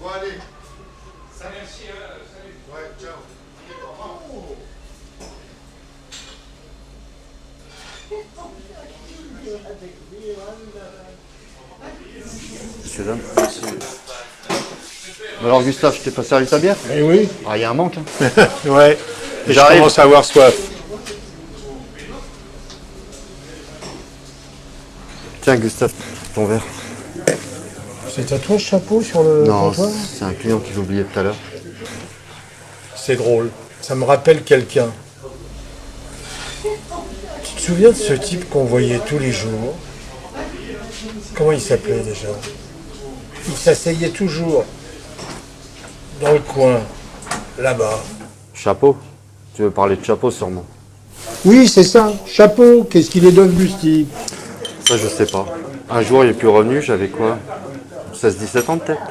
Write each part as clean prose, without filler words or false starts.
Bon, allez. Ça, merci. Ouais, ciao. Monsieur Dame, merci. Alors Gustave, je t'ai pas servi ta bière? Eh oui. Ah, il y a un manque, hein. Ouais. Et je J'arrive. commence à avoir soif. Tiens Gustave, ton verre. C'est à toi ce chapeau sur le Non, comptoir? c'est un client qui l'oubliait tout à l'heure. C'est drôle. Ça me rappelle quelqu'un. Tu te souviens de ce type qu'on voyait tous les jours? Comment il s'appelait déjà? Il s'asseyait toujours dans le coin, là-bas. Chapeau? Tu veux parler de chapeau sûrement? Oui, c'est ça. Chapeau. Qu'est-ce qu'il est devenu ce type? Ça, je sais pas. Un jour, il est plus revenu, j'avais quoi? 16-17 ans peut-être.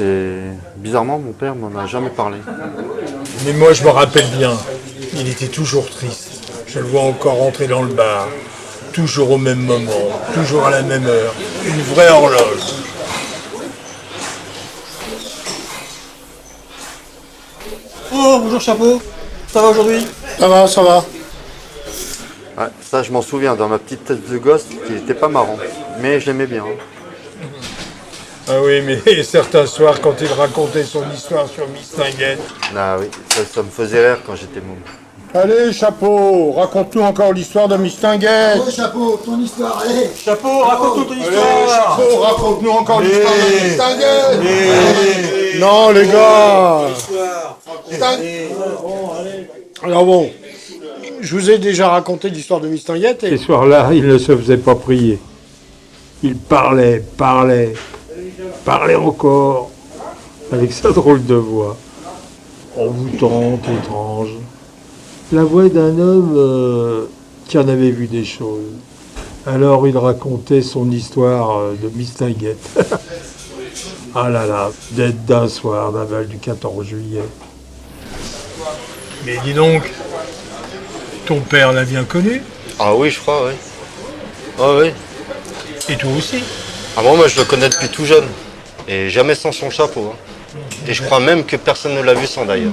Et bizarrement, mon père m'en a jamais parlé. Mais moi, je me rappelle bien. Il était toujours triste. Je le vois encore rentrer dans le bar. Toujours au même moment. Toujours à la même heure. Une vraie horloge. Oh, bonjour Chapeau. Ça va aujourd'hui? Ça va, ça va. Ouais, ça, je m'en souviens, dans ma petite tête de gosse, qui était pas marrant. Mais je l'aimais bien. Ah oui, mais certains soirs, quand il racontait son histoire sur Mistinguett. Ah oui, ça me faisait rire quand j'étais môme. Allez, Chapeau, raconte-nous encore l'histoire de Mistinguett. Oh, chapeau, ton histoire, allez. Chapeau, raconte-nous ton Allez, histoire. Chapeau, raconte-nous encore l'histoire de Mistinguett. Non, les gars. Alors bon, je vous ai déjà raconté l'histoire de Mistinguett. Ces soirs-là, il ne se faisait pas prier. Il parlait encore, avec sa drôle de voix, envoûtante, étrange. La voix d'un homme qui en avait vu des choses. Alors il racontait son histoire de Mistinguett. Ah là là, d'être d'un soir, d'un bal du 14 juillet. Mais dis donc, ton père l'a bien connu, Ah oui, je crois, oui. Ah oui. et toi aussi. Ah bon, moi, je le connais depuis tout jeune. Et jamais sans son chapeau. Hein. Et je crois même que personne ne l'a vu sans d'ailleurs.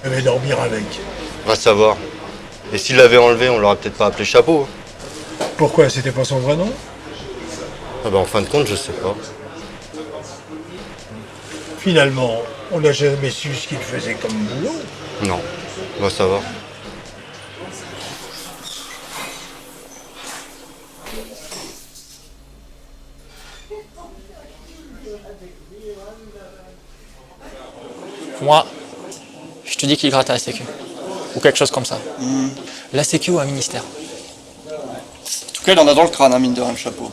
Il devait dormir avec. Va savoir. Et s'il l'avait enlevé, on l'aurait peut-être pas appelé chapeau. Hein. Pourquoi, c'était pas son vrai nom? Ah ben, en fin de compte, je sais pas. Finalement, on n'a jamais su ce qu'il faisait comme boulot. Non, va savoir. Moi, je te dis qu'il gratte à la Sécu. Ou quelque chose comme ça. La Sécu ou un ministère. En tout cas, il en a dans le crâne, hein, mine de rien, le Chapeau.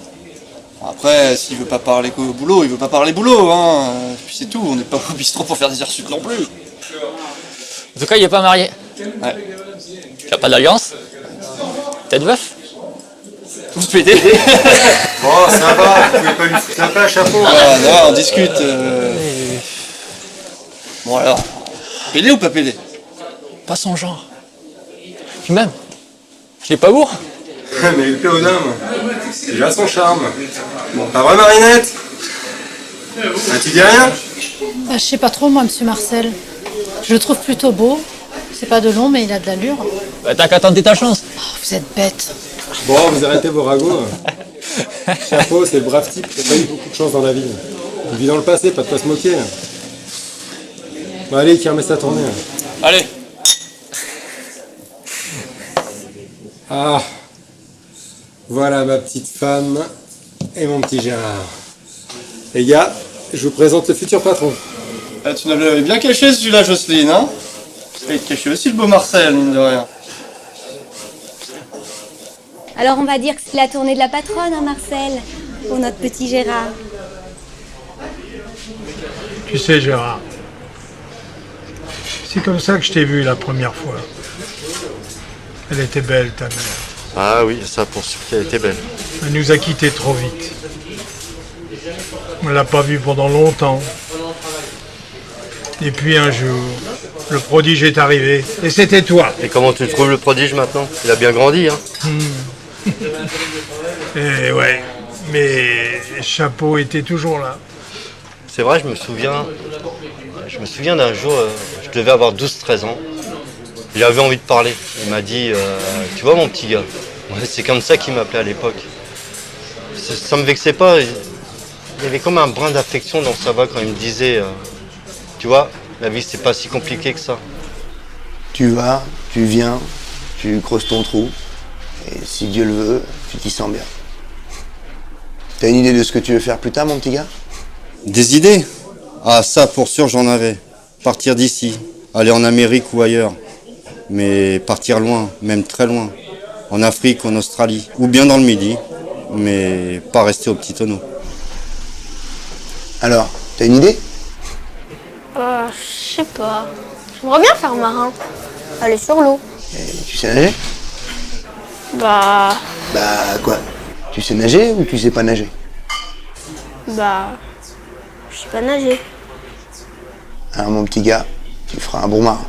Bon, après, s'il veut pas parler qu'au boulot, il veut pas parler boulot, hein. Puis c'est tout, on n'est pas au bistrot pour faire des heures sup non plus. En tout cas, il est pas marié. Ouais. Il a pas d'alliance. Tête veuf. Tous pédés. Bon, ça va, vous pouvez pas lui foutre la paix, chapeau. Ah, non, on discute. Bon alors, pédé ou pas pédé? Pas son genre. Puis même, je l'ai pas bourre. Mais le péodome, c'est déjà son charme. Bon, pas vrai, Marinette? Ah, tu dis rien? Je sais pas trop, moi, monsieur Marcel. Je le trouve plutôt beau. C'est pas de long, mais il a de l'allure. Bah, t'as qu'à tenter ta chance. Oh, vous êtes bête. Bon, vous arrêtez vos ragots. Chapeau, c'est le brave type qui a pas eu beaucoup de chance dans la vie. Il vit dans le passé, pas de quoi se moquer. Bon, allez, qui remet sa tournée. Allez. Ah, voilà ma petite femme et mon petit Gérard. Les gars, je vous présente le futur patron. Ah, tu nous l'avais bien caché celui-là, Jocelyne, hein? Il te cachait aussi le beau Marcel, mine de rien. Alors on va dire que c'est la tournée de la patronne, hein, Marcel, pour notre petit Gérard. Tu sais, Gérard, c'est comme ça que je t'ai vu la première fois. Elle était belle, ta mère. Ah oui, ça pour sûr qu'elle était belle. Elle nous a quittés trop vite. On l'a pas vue pendant longtemps. Et puis un jour, le prodige est arrivé. Et c'était toi. Et comment tu trouves le prodige maintenant? Il a bien grandi, hein? Et ouais, mais Chapeau était toujours là. C'est vrai, je me souviens d'un jour, je devais avoir 12-13 ans. Il avait envie de parler. Il m'a dit, tu vois mon petit gars, ouais, c'est comme ça qu'il m'appelait à l'époque. Ça me vexait pas. Il y avait comme un brin d'affection dans sa voix quand il me disait, tu vois, la vie c'est pas si compliqué que ça. Tu vas, tu viens, tu creuses ton trou, et si Dieu le veut, tu t'y sens bien. T'as une idée de ce que tu veux faire plus tard, mon petit gars? Des idées? Ah ça pour sûr j'en avais. Partir d'ici, aller en Amérique ou ailleurs. Mais partir loin, même très loin. En Afrique, en Australie, ou bien dans le Midi. Mais pas rester au petit tonneau. Alors, t'as une idée? Je sais pas. J'aimerais bien faire marin. Aller sur l'eau. Et tu sais nager? Bah, Quoi? Tu sais nager ou tu sais pas nager? je sais pas nager. Alors mon petit gars, tu feras un bon marin.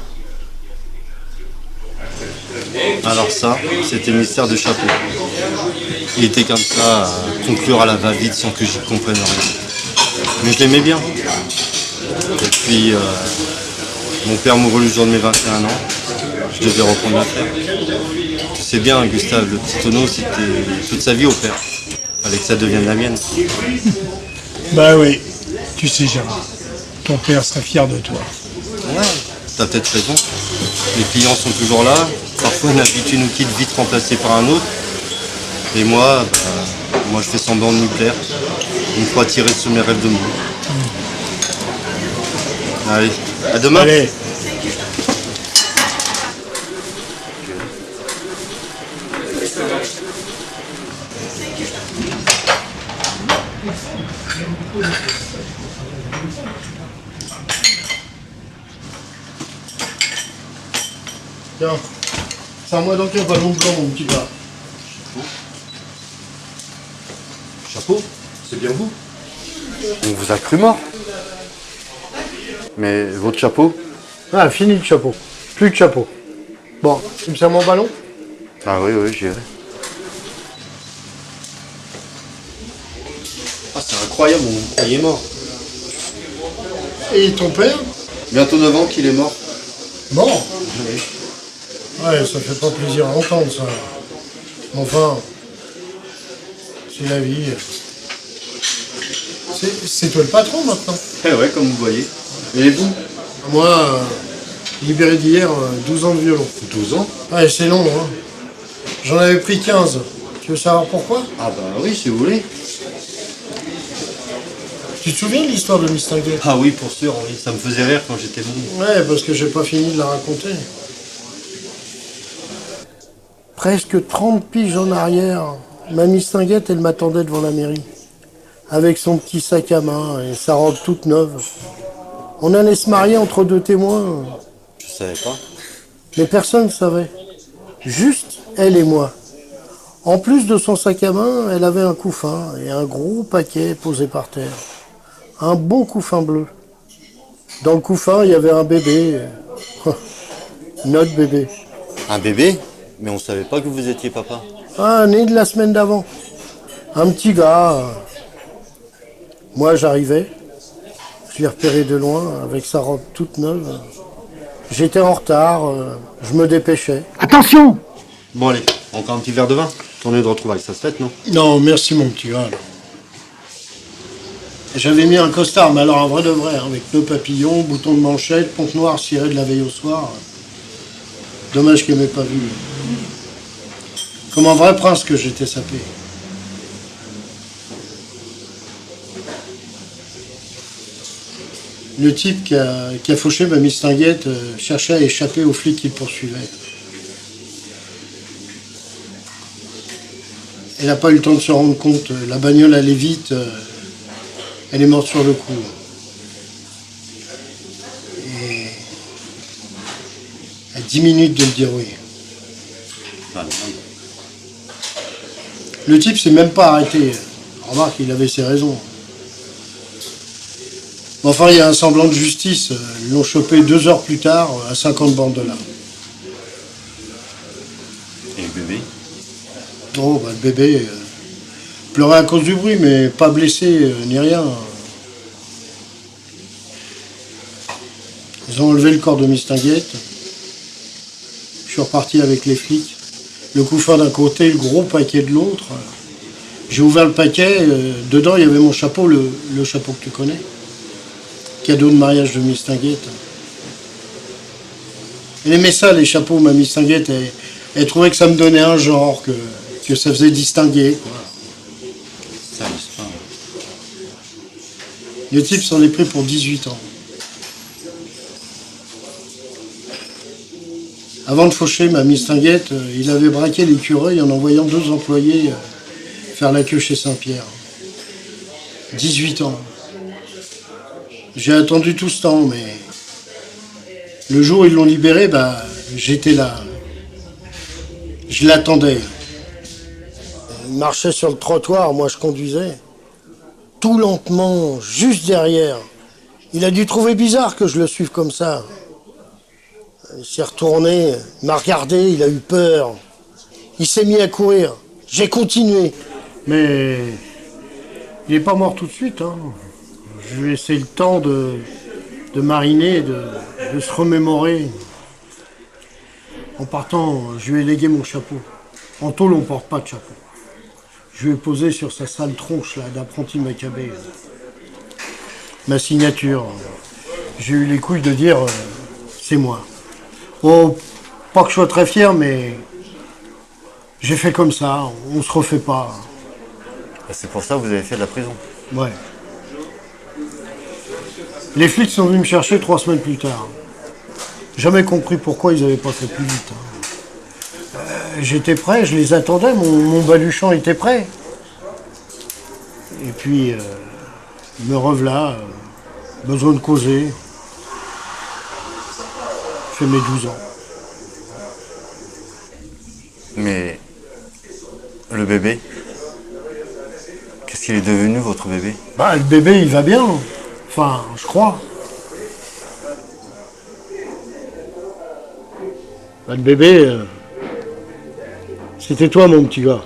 Alors ça, c'était le mystère de Chapeau. Il était comme ça, à conclure à la va-vite sans que j'y comprenne rien. Mais je l'aimais bien. Et puis, mon père mourut le jour de mes 21 ans. Je devais reprendre l'affaire. Tu sais bien, Gustave, le petit tonneau, c'était toute sa vie au père. Fallait que ça devienne la mienne. Bah oui, tu sais Gérard, ton père serait fier de toi. Ouais, t'as peut-être raison. Les clients sont toujours là. Parfois, une habitude nous quitte vite remplacée par un autre. Et moi, moi je fais semblant de lui plaire. Il me croit tirer sur mes rêves de monde. Allez, à demain. Allez. Tiens, sers-moi donc un ballon blanc, mon petit gars. Chapeau, c'est bien vous. On vous a cru mort. Mais votre chapeau? Ah, fini le chapeau. Plus de chapeau. Bon, tu me sers mon ballon? Ah oui, j'irai. Ah, c'est incroyable, on vous croyait mort. Et ton père? Bientôt 9 ans qu'il est mort. Mort? Ouais, ça fait pas plaisir à entendre, ça. Enfin, c'est la vie. C'est toi le patron, maintenant. Eh ouais, comme vous voyez. Et vous? Moi, libéré d'hier, 12 ans de violon. 12 ans? Ouais, c'est long, hein. J'en avais pris 15. Tu veux savoir pourquoi? Ah bah oui, si vous voulez. Tu te souviens de l'histoire de Mistinguet? Ah oui, pour sûr, oui. Ça me faisait rire quand j'étais bon. Ouais, parce que j'ai pas fini de la raconter. Presque 30 piges en arrière, ma Mistinguette, elle m'attendait devant la mairie. Avec son petit sac à main et sa robe toute neuve. On allait se marier entre deux témoins. Je savais pas. Mais personne ne savait. Juste elle et moi. En plus de son sac à main, elle avait un couffin et un gros paquet posé par terre. Un bon couffin bleu. Dans le couffin, il y avait un bébé. Notre bébé. Un bébé? Mais on savait pas que vous étiez papa. Ah, né de la semaine d'avant. Un petit gars. Moi, j'arrivais. Je l'ai repéré de loin, avec sa robe toute neuve. J'étais en retard, je me dépêchais. Attention! Bon allez, encore un petit verre de vin. Tournée de retrouvailles, ça se fait, non? Non, merci mon petit gars. J'avais mis un costard, mais alors un vrai de vrai, hein, avec nœud papillon, bouton de manchette, pompe noire cirée de la veille au soir. Dommage qu'il m'ait pas vu. Comme un vrai prince que j'étais sapé. Le type qui a fauché ma Mistinguette cherchait à échapper aux flics qui le poursuivaient. Elle n'a pas eu le temps de se rendre compte. La bagnole allait vite. Elle est morte sur le coup. Et à 10 minutes de le dire oui. Le type s'est même pas arrêté. Remarque, il avait ses raisons. Enfin, il y a un semblant de justice. Ils l'ont chopé 2 heures plus tard à 50 bandes $. Et le bébé? Oh, bah, le bébé pleurait à cause du bruit, mais pas blessé ni rien. Ils ont enlevé le corps de Mistinguette. Je suis reparti avec les flics. Le couffin d'un côté, le gros paquet de l'autre. J'ai ouvert le paquet. Dedans, il y avait mon chapeau, le chapeau que tu connais. Cadeau de mariage de Mistinguette. Elle aimait ça, les chapeaux, ma Mistinguette. Elle trouvait que ça me donnait un genre, que ça faisait distinguer, quoi. Ça amuse pas. Le type s'en est pris pour 18 ans. Avant de faucher ma Mistinguette, il avait braqué l'écureuil en envoyant 2 employés faire la queue chez Saint-Pierre. 18 ans. J'ai attendu tout ce temps, mais le jour où ils l'ont libéré, bah, j'étais là. Je l'attendais. Il marchait sur le trottoir, moi je conduisais. Tout lentement, juste derrière. Il a dû trouver bizarre que je le suive comme ça. Il s'est retourné, il m'a regardé, il a eu peur. Il s'est mis à courir. J'ai continué. Mais il n'est pas mort tout de suite. Hein. Je lui ai laissé le temps de mariner, de se remémorer. En partant, je lui ai légué mon chapeau. En tôle, on ne porte pas de chapeau. Je lui ai posé sur sa sale tronche là, d'apprenti macabé ma signature. J'ai eu les couilles de dire c'est moi. Oh, pas que je sois très fier, mais j'ai fait comme ça, on se refait pas. C'est pour ça que vous avez fait de la prison. Ouais. Les flics sont venus me chercher 3 semaines plus tard. Jamais compris pourquoi ils n'avaient pas fait plus vite. J'étais prêt, je les attendais, mon baluchon était prêt. Et puis, me revoilà, besoin de causer. J'ai mes 12 ans. Mais le bébé, qu'est-ce qu'il est devenu, votre bébé? Bah, le bébé, il va bien. Enfin, je crois. Bah, le bébé, c'était toi, mon petit gars.